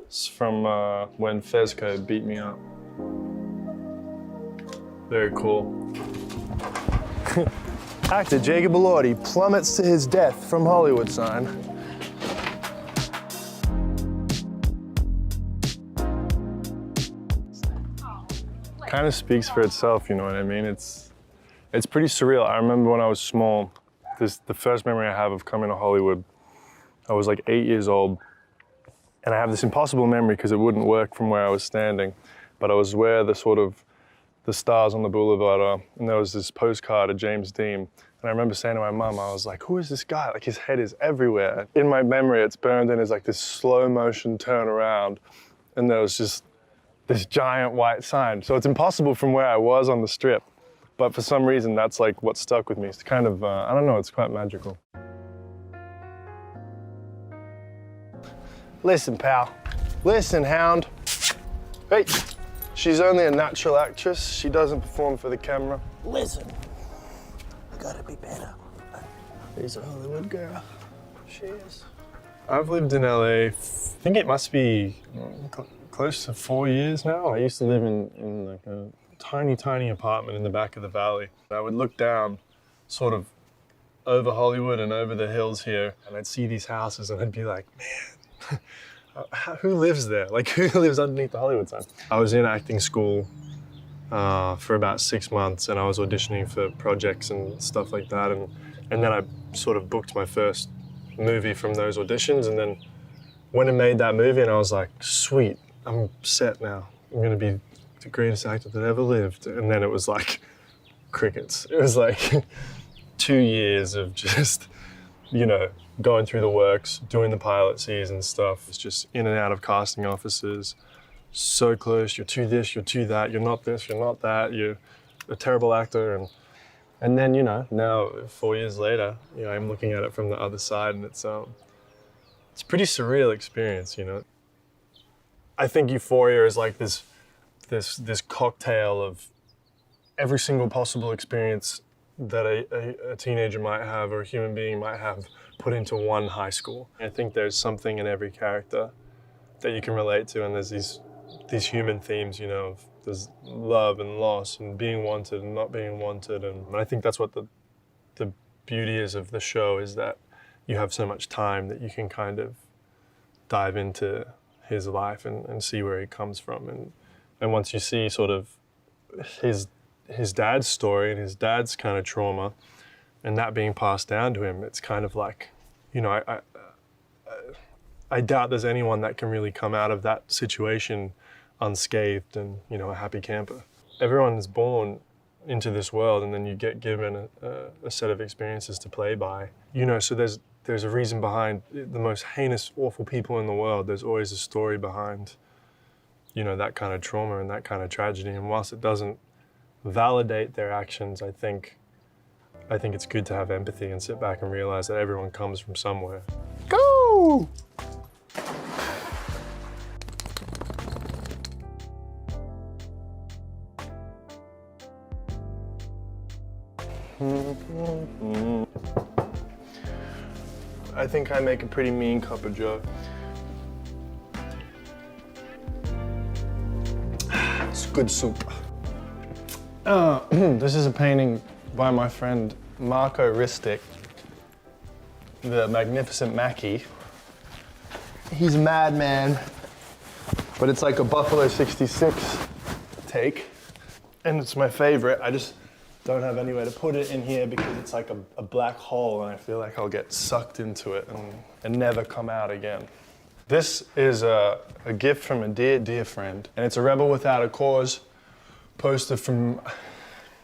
It's from when Fezco beat me up. Very cool. Actor Jacob Elordi plummets to his death from Hollywood sign. Kind of speaks for itself, you know what I mean? It's pretty surreal. I remember when I was small, the first memory I have of coming to Hollywood, I was like 8 years old, and I have this impossible memory because it wouldn't work from where I was standing, but I was where the stars on the boulevard are, and there was this postcard of James Dean, and I remember saying to my mum, I was like, who is this guy? Like, his head is everywhere. In my memory, it's burned in as like this slow motion turn around, and there was just this giant white sign. So it's impossible from where I was on the strip, but for some reason, that's like what stuck with me. It's kind of, I don't know, it's quite magical. Listen, pal. Listen, hound. Hey, she's only a natural actress. She doesn't perform for the camera. Listen, I gotta be better. She's a Hollywood girl. She is. I've lived in LA, I think it must be close to 4 years now. I used to live in like a tiny apartment in the back of the valley. I would look down sort of over Hollywood and over the hills here, and I'd see these houses and I'd be like, man, who lives there? Like, who lives underneath the Hollywood sign? I was in acting school for about 6 months, and I was auditioning for projects and stuff like that, and then I sort of booked my first movie from those auditions, and then went and made that movie, and I was like, sweet, I'm set now. I'm gonna be the greatest actor that ever lived. And then it was like crickets. It was like 2 years of just, you know, going through the works, doing the pilot season stuff. It's just in and out of casting offices, so close, you're to this, you're to that, you're not this, you're not that, you're a terrible actor. And then, you know, now 4 years later, you know, I'm looking at it from the other side, and it's a pretty surreal experience, you know. I think Euphoria is like this cocktail of every single possible experience that a teenager might have or a human being might have put into one high school. I think there's something in every character that you can relate to, and there's these human themes, you know, there's love and loss and being wanted and not being wanted, and I think that's what the beauty is of the show, is that you have so much time that you can kind of dive into his life and see where he comes from, and once you see sort of his dad's story and his dad's kind of trauma and that being passed down to him, it's kind of like, you know, I doubt there's anyone that can really come out of that situation unscathed and, you know, a happy camper. Everyone is born into this world, and then you get given a set of experiences to play by, you know, so there's a reason behind the most heinous, awful people in the world. There's always a story behind, you know, that kind of trauma and that kind of tragedy. And whilst it doesn't validate their actions, I think it's good to have empathy and sit back and realize that everyone comes from somewhere. Go! I think I make a pretty mean cup of joe. It's good soup. This is a painting by my friend Marco Ristic, the magnificent Mackie. He's a madman, but it's like a Buffalo 66 take, and it's my favorite. I just don't have anywhere to put it in here because it's like a black hole, and I feel like I'll get sucked into it and never come out again. This is a gift from a dear, dear friend, and it's a Rebel Without a Cause poster from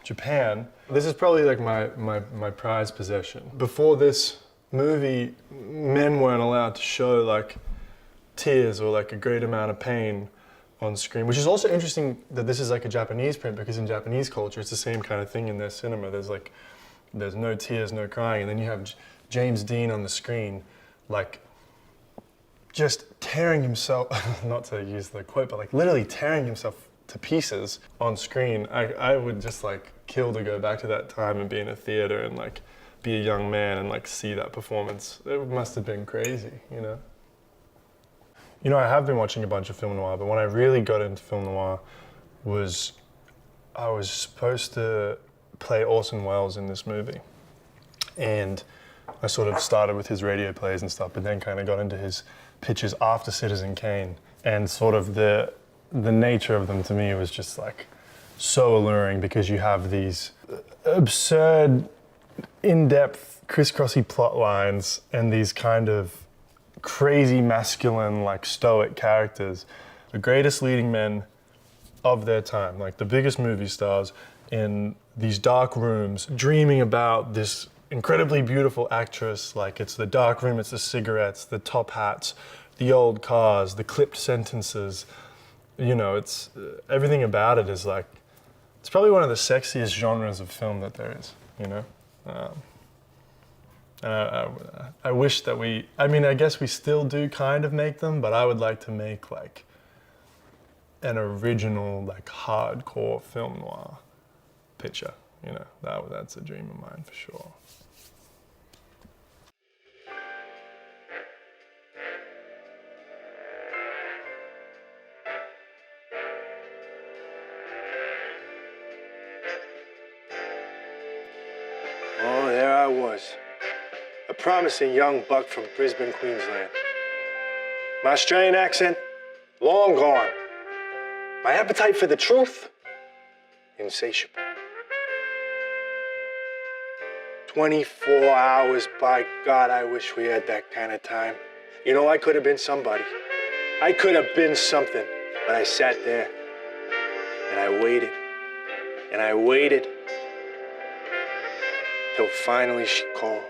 Japan. This is probably like my prized possession. Before this movie, men weren't allowed to show like tears or like a great amount of pain on screen, which is also interesting that this is like a Japanese print, because in Japanese culture it's the same kind of thing in their cinema. There's no tears, no crying, and then you have James Dean on the screen, like just tearing himself, not to use the quote, but like literally tearing himself to pieces on screen. I would just like kill to go back to that time and be in a theater and like be a young man and like see that performance. It must have been crazy, you know? You know, I have been watching a bunch of film noir, but when I really got into film noir was I was supposed to play Orson Welles in this movie. And I sort of started with his radio plays and stuff, but then kind of got into his pitches after Citizen Kane. And sort of the nature of them to me was just like so alluring because you have these absurd, in-depth, crisscrossy plot lines and these kind of crazy masculine, like stoic characters, the greatest leading men of their time, like the biggest movie stars in these dark rooms, dreaming about this incredibly beautiful actress. Like it's the dark room, it's the cigarettes, the top hats, the old cars, the clipped sentences. You know, it's everything about it is like, it's probably one of the sexiest genres of film that there is, you know? I wish that I guess we still do kind of make them, but I would like to make like an original, like hardcore film noir picture, you know? That's a dream of mine for sure. Oh, there I was, a promising young buck from Brisbane, Queensland. My Australian accent, long gone. My appetite for the truth, insatiable. 24 hours, by God, I wish we had that kind of time. You know, I could have been somebody. I could have been something, but I sat there and I waited and I waited till finally she called.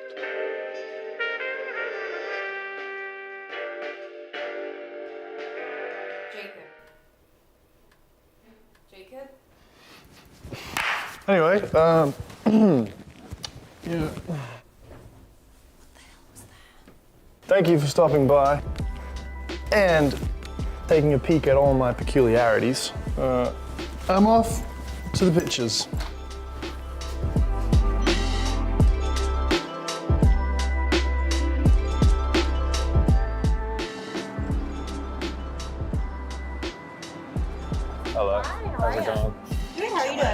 Jacob? Anyway, yeah. What the hell was that? Thank you for stopping by and taking a peek at all my peculiarities. I'm off to the pictures. Hello. How's it going? Good, how are you doing?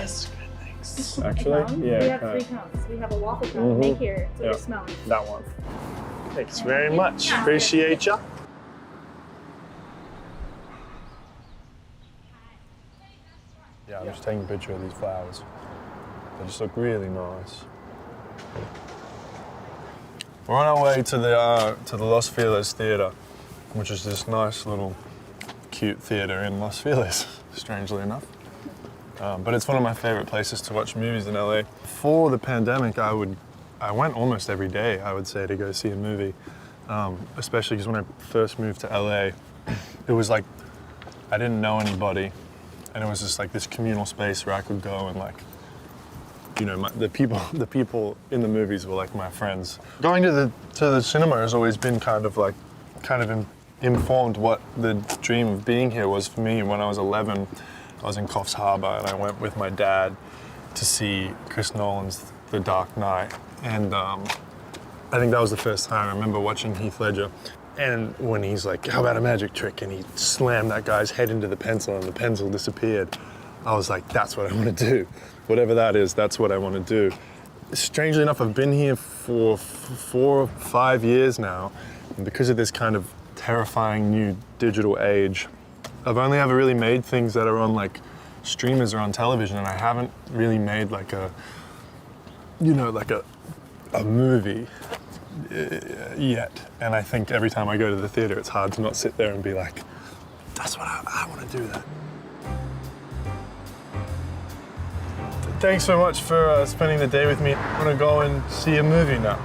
Actually, yeah. We have three cones. We have a waffle cone right here. That's what Yeah. you're smelling. That one. Thanks very much. Appreciate ya. Yeah, I'm just taking a picture of these flowers. They just look really nice. We're on our way to the Los Feliz Theater, which is this nice little cute theater in Los Feliz, strangely enough. But it's one of my favorite places to watch movies in LA. Before the pandemic, I went almost every day, I would say, to go see a movie. Especially because when I first moved to LA, it was like I didn't know anybody, and it was just like this communal space where I could go and like, you know, the people in the movies were like my friends. Going to the cinema has always been kind of informed what the dream of being here was for me. When I was 11, I was in Coffs Harbour and I went with my dad to see Chris Nolan's The Dark Knight. And I think that was the first time I remember watching Heath Ledger. And when he's like, how about a magic trick? And he slammed that guy's head into the pencil and the pencil disappeared. I was like, that's what I want to do. Whatever that is, that's what I want to do. Strangely enough, I've been here for 4 or 5 years now. And because of this kind of terrifying new digital age, I've only ever really made things that are on like streamers or on television, and I haven't really made like a, you know, like a movie yet. And I think every time I go to the theater, it's hard to not sit there and be like, that's what I want to do that. Thanks so much for spending the day with me. I want to go and see a movie now.